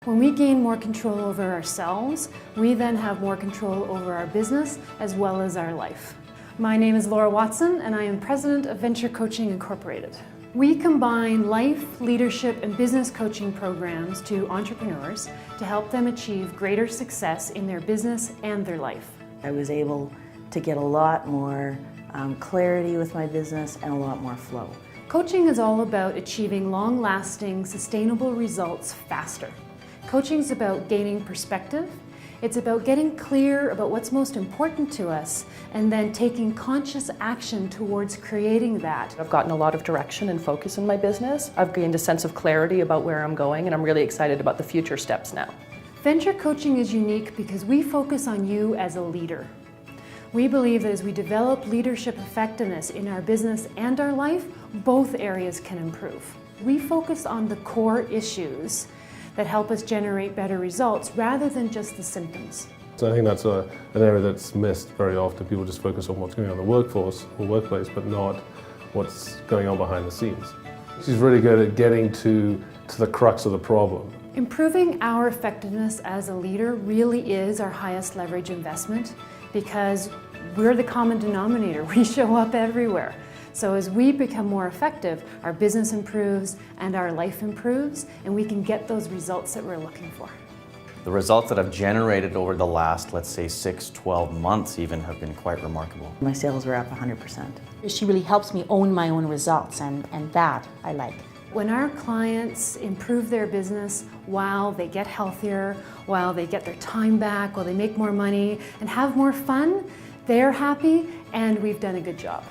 When we gain more control over ourselves, we then have more control over our business as well as our life. My name is Laura Watson and I am president of Venture Coaching Incorporated. We combine life, leadership, and business coaching programs to entrepreneurs to help them achieve greater success in their business and their life. I was able to get a lot more clarity with my business and a lot more flow. Coaching is all about achieving long-lasting, sustainable results faster. Coaching is about gaining perspective. It's about getting clear about what's most important to us and then taking conscious action towards creating that. I've gotten a lot of direction and focus in my business. I've gained a sense of clarity about where I'm going, and I'm really excited about the future steps now. Venture coaching is unique because we focus on you as a leader. We believe that as we develop leadership effectiveness in our business and our life, both areas can improve. We focus on the core issues that help us generate better results rather than just the symptoms. So I think that's an area that's missed very often. People just focus on what's going on in the workforce or workplace, but not what's going on behind the scenes. She's really good at getting to the crux of the problem. Improving our effectiveness as a leader really is our highest leverage investment because we're the common denominator. We show up everywhere. So as we become more effective, our business improves and our life improves, and we can get those results that we're looking for. The results that I've generated over the last, let's say, 6-12 months even have been quite remarkable. My sales were up 100%. She really helps me own my own results, and that I like. When our clients improve their business while they get healthier, while they get their time back, while they make more money and have more fun, they're happy and we've done a good job.